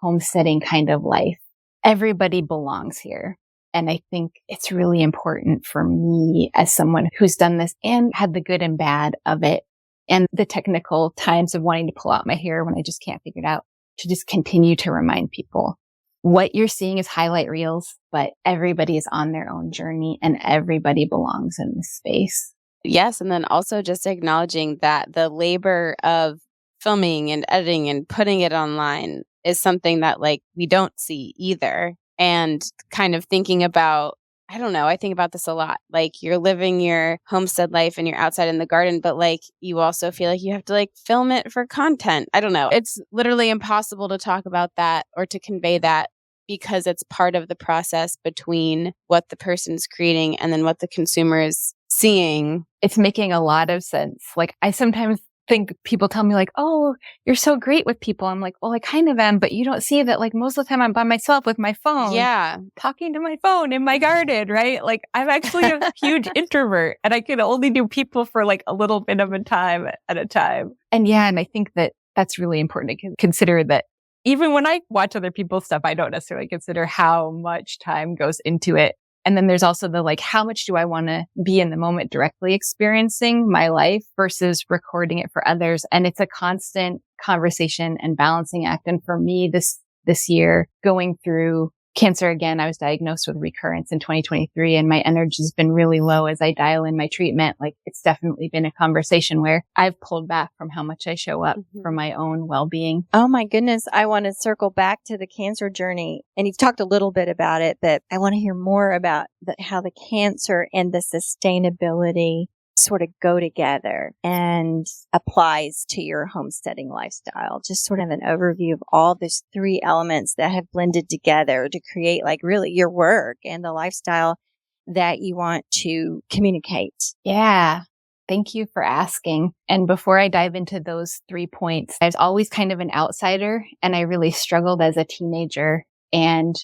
homesteading kind of life. Everybody belongs here. And I think it's really important for me as someone who's done this and had the good and bad of it and the technical times of wanting to pull out my hair when I just can't figure it out, to just continue to remind people what you're seeing is highlight reels, but everybody is on their own journey and everybody belongs in this space. Yes. And then also just acknowledging that the labor of filming and editing and putting it online is something that like we don't see either. And kind of thinking about, I don't know, I think about this a lot. Like you're living your homestead life and you're outside in the garden, but like you also feel like you have to like film it for content. I don't know. It's literally impossible to talk about that or to convey that because it's part of the process between what the person's creating and then what the consumer is seeing. It's making a lot of sense. Like I sometimes think people tell me like, oh, you're so great with people. I'm like, well, I kind of am, but you don't see that like most of the time I'm by myself with my phone. Yeah. Talking to my phone in my garden, right? Like I'm actually a huge introvert and I can only do people for like a little bit of a time at a time. And yeah, and I think that that's really important to consider that even when I watch other people's stuff, I don't necessarily consider how much time goes into it. And then there's also the like, how much do I want to be in the moment directly experiencing my life versus recording it for others? And it's a constant conversation and balancing act. And for me, this year, going through cancer again, I was diagnosed with recurrence in 2023 and my energy has been really low as I dial in my treatment. Like it's definitely been a conversation where I've pulled back from how much I show up for my own well-being. Oh my goodness. I want to circle back to the cancer journey. And you've talked a little bit about it, but I want to hear more about how the cancer and the sustainability sort of go together and applies to your homesteading lifestyle. Just sort of an overview of all these three elements that have blended together to create like really your work and the lifestyle that you want to communicate. Yeah. Thank you for asking. And before I dive into those 3 points, I was always kind of an outsider and I really struggled as a teenager and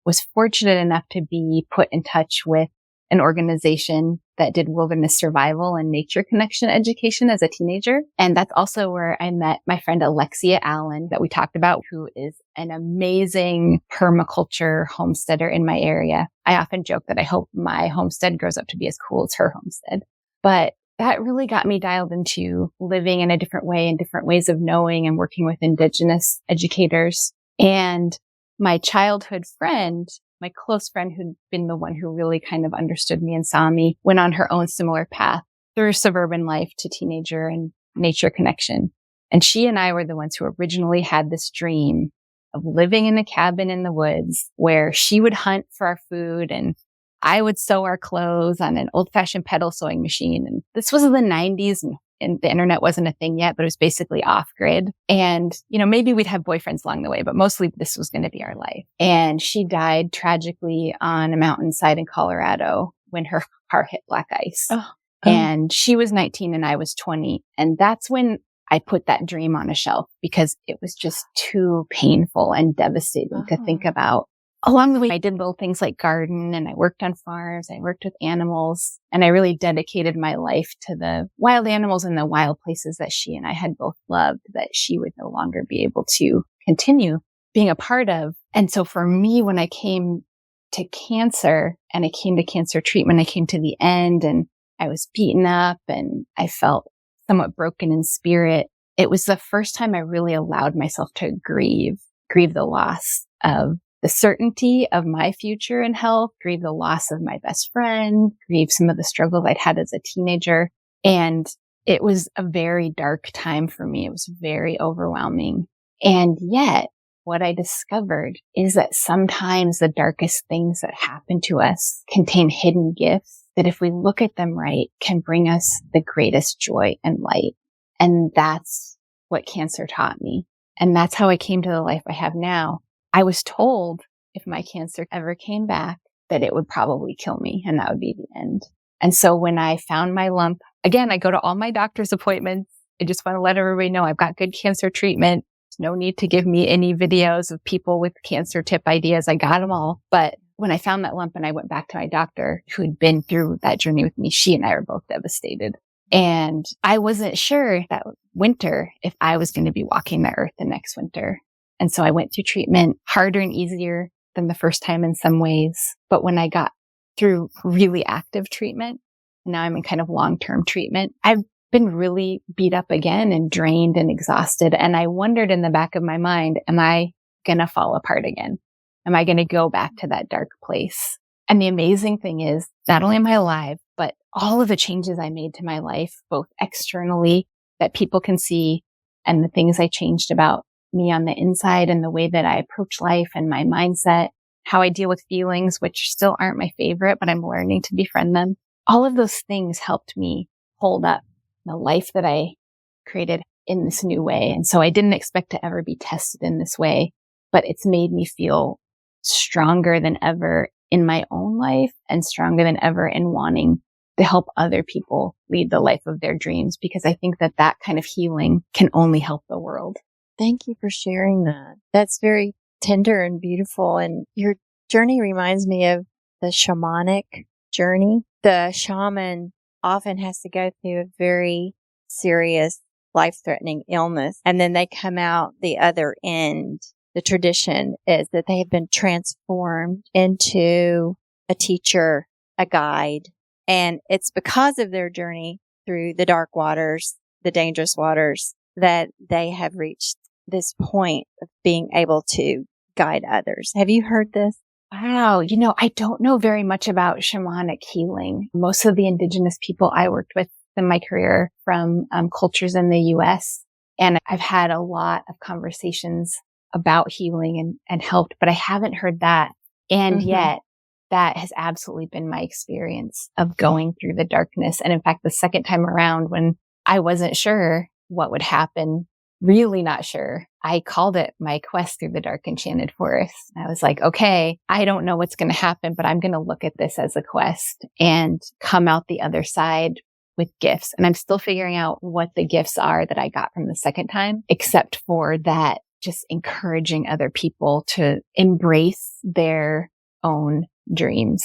was fortunate enough to be put in touch with an organization that did wilderness survival and nature connection education as a teenager. And that's also where I met my friend Alexia Allen that we talked about, who is an amazing permaculture homesteader in my area. I often joke that I hope my homestead grows up to be as cool as her homestead. But that really got me dialed into living in a different way and different ways of knowing and working with Indigenous educators. And my childhood friend, my close friend who'd been the one who really kind of understood me and saw me, went on her own similar path through suburban life to teenager and nature connection. And she and I were the ones who originally had this dream of living in a cabin in the woods where she would hunt for our food and I would sew our clothes on an old-fashioned pedal sewing machine. And this was in the 90s and the internet wasn't a thing yet, but it was basically off-grid. And, maybe we'd have boyfriends along the way, but mostly this was going to be our life. And she died tragically on a mountainside in Colorado when her car hit black ice. And she was 19 and I was 20. And that's when I put that dream on a shelf because it was just too painful and devastating to think about. Along the way, I did little things like garden and I worked on farms. I worked with animals and I really dedicated my life to the wild animals and the wild places that she and I had both loved that she would no longer be able to continue being a part of. And so for me, when I came to cancer and I came to cancer treatment, I came to the end and I was beaten up and I felt somewhat broken in spirit. It was the first time I really allowed myself to grieve the loss of the certainty of my future and health, grieve the loss of my best friend, grieve some of the struggles I'd had as a teenager. And it was a very dark time for me. It was very overwhelming. And yet what I discovered is that sometimes the darkest things that happen to us contain hidden gifts that if we look at them right, can bring us the greatest joy and light. And that's what cancer taught me. And that's how I came to the life I have now. I was told if my cancer ever came back that it would probably kill me and that would be the end. And so when I found my lump, again, I go to all my doctor's appointments. I just want to let everybody know I've got good cancer treatment. There's no need to give me any videos of people with cancer tip ideas. I got them all. But when I found that lump and I went back to my doctor who had been through that journey with me, she and I were both devastated. And I wasn't sure that winter if I was going to be walking the earth the next winter. And so I went through treatment harder and easier than the first time in some ways. But when I got through really active treatment, now I'm in kind of long-term treatment, I've been really beat up again and drained and exhausted. And I wondered in the back of my mind, am I going to fall apart again? Am I going to go back to that dark place? And the amazing thing is, not only am I alive, but all of the changes I made to my life, both externally that people can see and the things I changed about me on the inside and the way that I approach life and my mindset, how I deal with feelings, which still aren't my favorite, but I'm learning to befriend them. All of those things helped me hold up the life that I created in this new way. And so I didn't expect to ever be tested in this way, but it's made me feel stronger than ever in my own life and stronger than ever in wanting to help other people lead the life of their dreams, because I think that that kind of healing can only help the world. Thank you for sharing that. That's very tender and beautiful. And your journey reminds me of the shamanic journey. The shaman often has to go through a very serious, life-threatening illness, and then they come out the other end. The tradition is that they have been transformed into a teacher, a guide, and it's because of their journey through the dark waters, the dangerous waters, that they have reached this point of being able to guide others. Have you heard this? Wow. I don't know very much about shamanic healing. Most of the indigenous people I worked with in my career from cultures in the U.S. And I've had a lot of conversations about healing and helped, but I haven't heard that. And yet that has absolutely been my experience of going through the darkness. And in fact, the second time around when I wasn't sure what would happen, really not sure, I called it my quest through the dark enchanted forest. I was like, okay, I don't know what's going to happen, but I'm going to look at this as a quest and come out the other side with gifts. And I'm still figuring out what the gifts are that I got from the second time, except for that just encouraging other people to embrace their own dreams,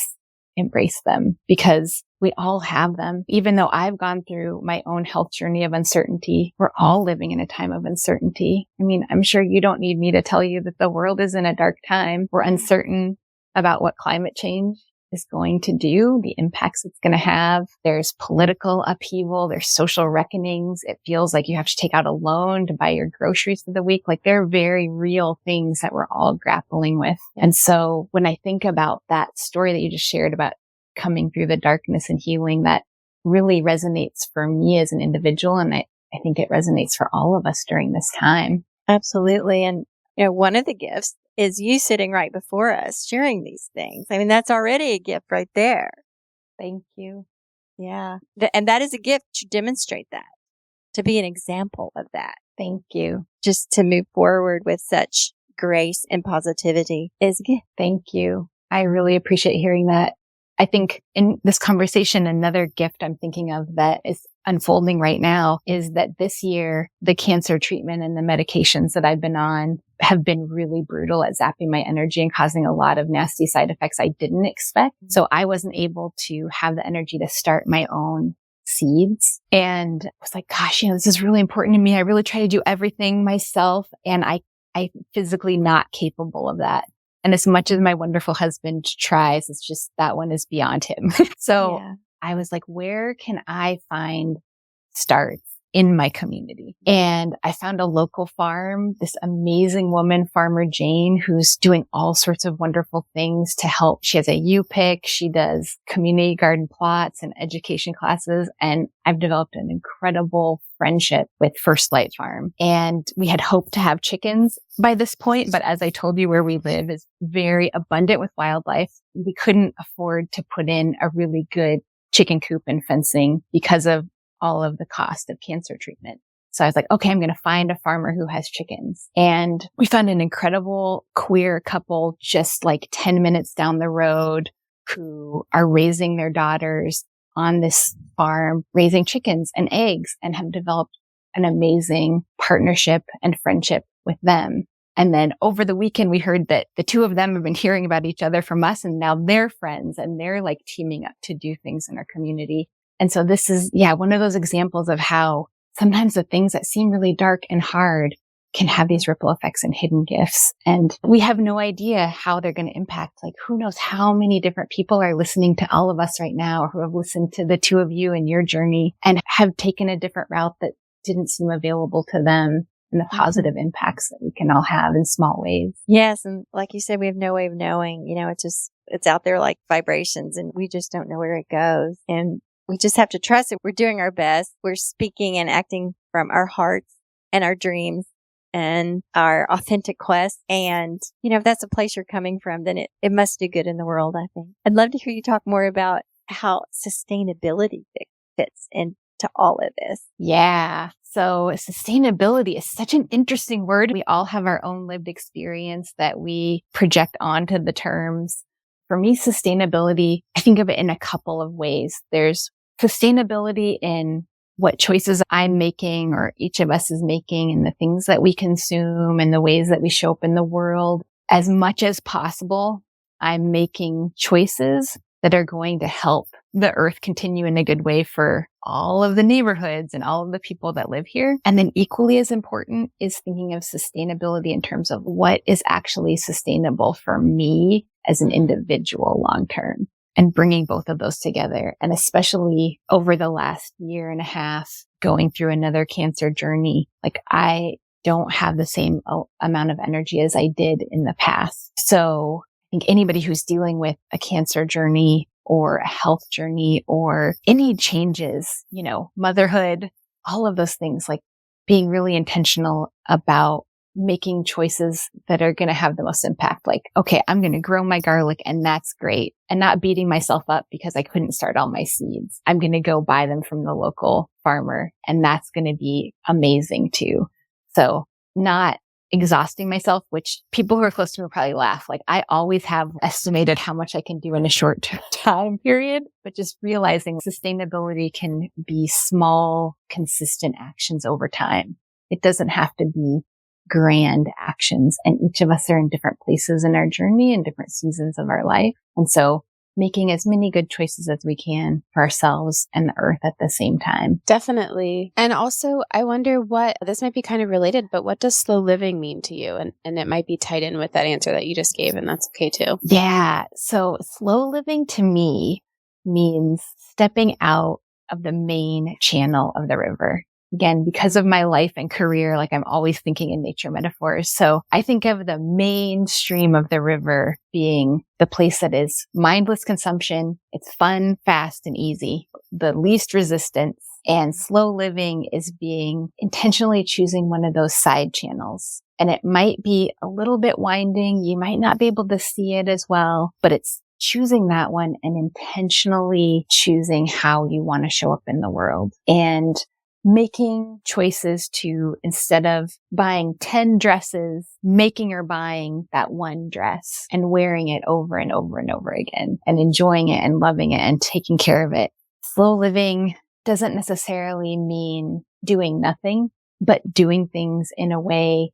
embrace them because we all have them. Even though I've gone through my own health journey of uncertainty, we're all living in a time of uncertainty. I mean, I'm sure you don't need me to tell you that the world is in a dark time. We're uncertain about what climate change is going to do, the impacts it's going to have. There's political upheaval. There's social reckonings. It feels like you have to take out a loan to buy your groceries for the week. Like they're very real things that we're all grappling with. And so when I think about that story that you just shared about coming through the darkness and healing, that really resonates for me as an individual. And I think it resonates for all of us during this time. Absolutely. And, one of the gifts is you sitting right before us, sharing these things. I mean, that's already a gift right there. Thank you. Yeah. And that is a gift to demonstrate that, to be an example of that. Thank you. Just to move forward with such grace and positivity is a gift. Thank you. I really appreciate hearing that. I think in this conversation, another gift I'm thinking of that is unfolding right now is that this year, the cancer treatment and the medications that I've been on have been really brutal at zapping my energy and causing a lot of nasty side effects I didn't expect. So I wasn't able to have the energy to start my own seeds. And I was like, gosh, this is really important to me. I really try to do everything myself. And I'm physically not capable of that. And as much as my wonderful husband tries, it's just that one is beyond him. So yeah. I was like, where can I find starts in my community? And I found a local farm, this amazing woman, Farmer Jane, who's doing all sorts of wonderful things to help. She has a U-Pick. She does community garden plots and education classes. And I've developed an incredible friendship with First Light Farm. And we had hoped to have chickens by this point. But as I told you, where we live is very abundant with wildlife. We couldn't afford to put in a really good chicken coop and fencing because of all of the cost of cancer treatment. So I was like, okay, I'm going to find a farmer who has chickens. And we found an incredible queer couple just like 10 minutes down the road who are raising their daughters on this farm, raising chickens and eggs, and have developed an amazing partnership and friendship with them. And then over the weekend, we heard that the two of them have been hearing about each other from us, and now they're friends and they're like teaming up to do things in our community. And so this is, one of those examples of how sometimes the things that seem really dark and hard can have these ripple effects and hidden gifts. And we have no idea how they're going to impact. Like, who knows how many different people are listening to all of us right now, or who have listened to the two of you and your journey and have taken a different route that didn't seem available to them, and the positive impacts that we can all have in small ways. Yes. And like you said, we have no way of knowing, it's out there like vibrations, and we just don't know where it goes. And we just have to trust it. We're doing our best. We're speaking and acting from our hearts and our dreams and our authentic quest. And, if that's a place you're coming from, then it must do good in the world, I think. I'd love to hear you talk more about how sustainability fits into all of this. Yeah. So sustainability is such an interesting word. We all have our own lived experience that we project onto the terms. For me, sustainability, I think of it in a couple of ways. There's sustainability in what choices I'm making, or each of us is making, and the things that we consume and the ways that we show up in the world. As much as possible, I'm making choices that are going to help the earth continue in a good way for all of the neighborhoods and all of the people that live here. And then equally as important is thinking of sustainability in terms of what is actually sustainable for me as an individual long term, and bringing both of those together. And especially over the last year and a half, going through another cancer journey, like I don't have the same amount of energy as I did in the past. So I think anybody who's dealing with a cancer journey or a health journey or any changes, motherhood, all of those things, like being really intentional about making choices that are going to have the most impact. Like, okay, I'm going to grow my garlic, and that's great. And not beating myself up because I couldn't start all my seeds. I'm going to go buy them from the local farmer, and that's going to be amazing too. So not exhausting myself, which people who are close to me will probably laugh. Like, I always have estimated how much I can do in a short time period, but just realizing sustainability can be small, consistent actions over time. It doesn't have to be grand actions. And each of us are in different places in our journey and different seasons of our life. And so making as many good choices as we can for ourselves and the earth at the same time. Definitely. And also, I wonder this might be kind of related, but what does slow living mean to you? And it might be tied in with that answer that you just gave, and that's okay too. Yeah. So slow living to me means stepping out of the main channel of the river. Again, because of my life and career, like I'm always thinking in nature metaphors. So I think of the main stream of the river being the place that is mindless consumption. It's fun, fast, and easy, the least resistance. And slow living is being intentionally choosing one of those side channels. And it might be a little bit winding. You might not be able to see it as well, but it's choosing that one and intentionally choosing how you want to show up in the world. And making choices to, instead of buying 10 dresses, making or buying that one dress and wearing it over and over and over again and enjoying it and loving it and taking care of it. Slow living doesn't necessarily mean doing nothing, but doing things in a way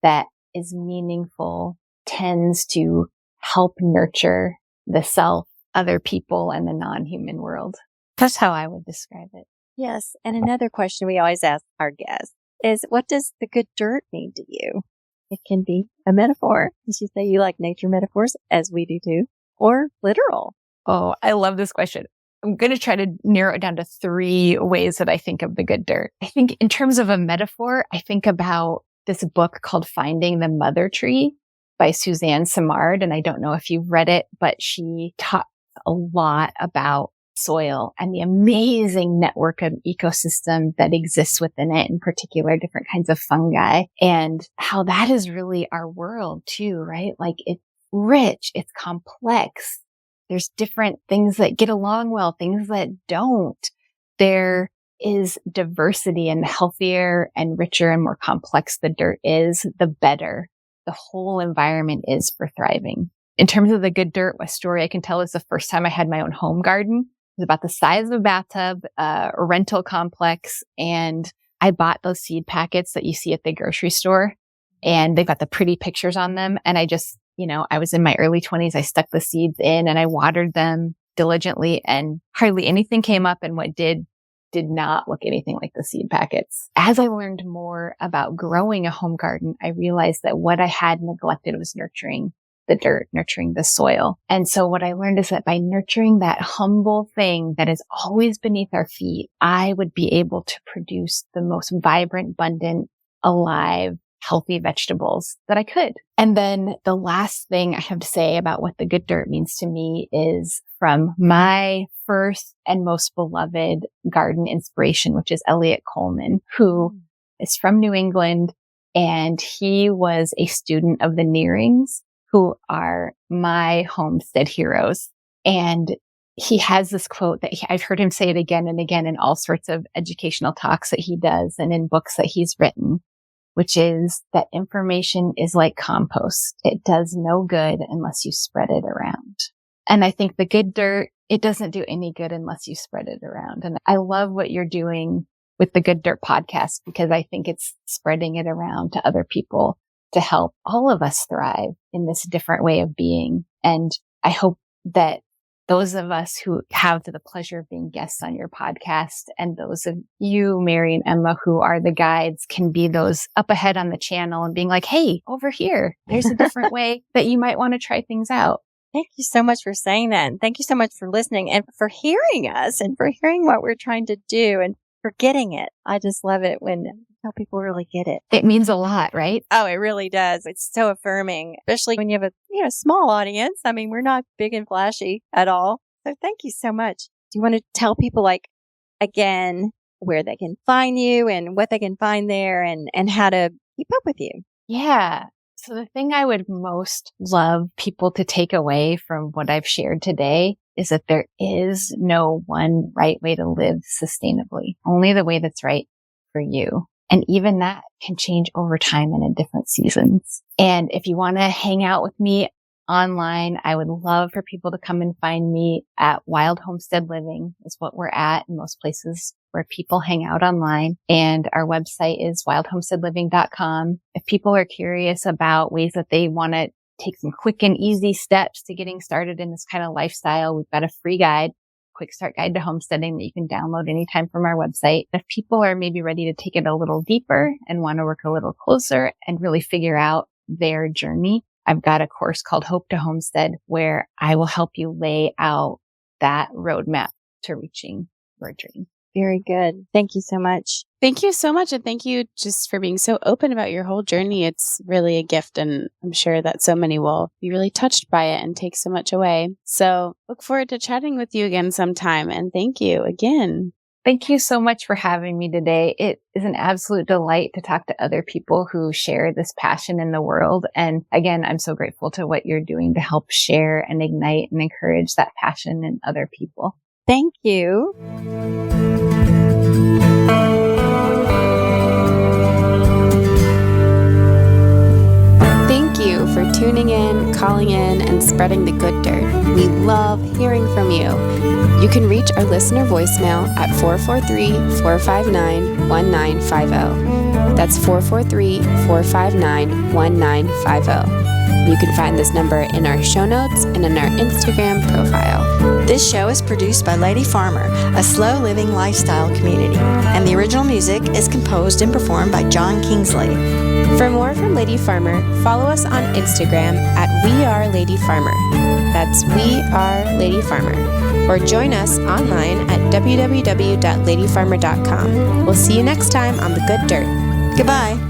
that is meaningful, tends to help nurture the self, other people, and the non-human world. That's how I would describe it. Yes. And another question we always ask our guests is, what does the good dirt mean to you? It can be a metaphor. As you say, you like nature metaphors, as we do too, or literal. Oh, I love this question. I'm going to try to narrow it down to 3 ways that I think of the good dirt. I think in terms of a metaphor, I think about this book called Finding the Mother Tree by Suzanne Simard. And I don't know if you've read it, but she talks a lot about soil and the amazing network of ecosystem that exists within it, in particular, different kinds of fungi, and how that is really our world too, right? Like it's rich, it's complex. There's different things that get along well, things that don't. There is diversity, and the healthier and richer and more complex the dirt is, the better the whole environment is for thriving. In terms of the good dirt, a story I can tell is the first time I had my own home garden. It was about the size of a bathtub, a rental complex. And I bought those seed packets that you see at the grocery store, and they've got the pretty pictures on them. And I just, I was in my early 20s. I stuck the seeds in and I watered them diligently, and hardly anything came up. And what did not look anything like the seed packets. As I learned more about growing a home garden, I realized that what I had neglected was nurturing the dirt, nurturing the soil. And so what I learned is that by nurturing that humble thing that is always beneath our feet, I would be able to produce the most vibrant, abundant, alive, healthy vegetables that I could. And then the last thing I have to say about what the good dirt means to me is from my first and most beloved garden inspiration, which is Elliot Coleman, who is from New England, and he was a student of the Nearings, who are my homestead heroes. And he has this quote that I've heard him say it again and again in all sorts of educational talks that he does and in books that he's written, which is that information is like compost. It does no good unless you spread it around. And I think the good dirt, it doesn't do any good unless you spread it around. And I love what you're doing with the Good Dirt podcast, because I think it's spreading it around to other people to help all of us thrive in this different way of being. And I hope that those of us who have the pleasure of being guests on your podcast, and those of you, Mary and Emma, who are the guides, can be those up ahead on the channel and being like, hey, over here, there's a different way that you might want to try things out. Thank you so much for saying that. And thank you so much for listening and for hearing us and for hearing what we're trying to do and for getting it. I just love it when how people really get it. It means a lot, right? Oh, it really does. It's so affirming, especially when you have a small audience. I mean, we're not big and flashy at all. So thank you so much. Do you want to tell people, again, where they can find you and what they can find there and how to keep up with you? Yeah. So the thing I would most love people to take away from what I've shared today is that there is no one right way to live sustainably, only the way that's right for you. And even that can change over time and in different seasons. And if you want to hang out with me online, I would love for people to come and find me at Wild Homestead Living is what we're at in most places where people hang out online. And our website is wildhomesteadliving.com. If people are curious about ways that they want to take some quick and easy steps to getting started in this kind of lifestyle, we've got a free guide, quick start guide to homesteading that you can download anytime from our website. If people are maybe ready to take it a little deeper and want to work a little closer and really figure out their journey, I've got a course called Hope to Homestead where I will help you lay out that roadmap to reaching your dream. Very good. Thank you so much. Thank you so much. And thank you just for being so open about your whole journey. It's really a gift. And I'm sure that so many will be really touched by it and take so much away. So look forward to chatting with you again sometime. And thank you again. Thank you so much for having me today. It is an absolute delight to talk to other people who share this passion in the world. And again, I'm so grateful to what you're doing to help share and ignite and encourage that passion in other people. Thank you. Thank you for tuning in, calling in, and spreading the good dirt. We love hearing from you. You can reach our listener voicemail at 443-459-1950. That's 443-459-1950. You can find this number in our show notes and in our Instagram profile. This show is produced by Lady Farmer, a slow living lifestyle community, and the original music is composed and performed by John Kingsley. For more from Lady Farmer, follow us on Instagram at We Are Lady Farmer. That's We Are Lady Farmer. Or join us online at www.ladyfarmer.com. We'll see you next time on The Good Dirt. Goodbye.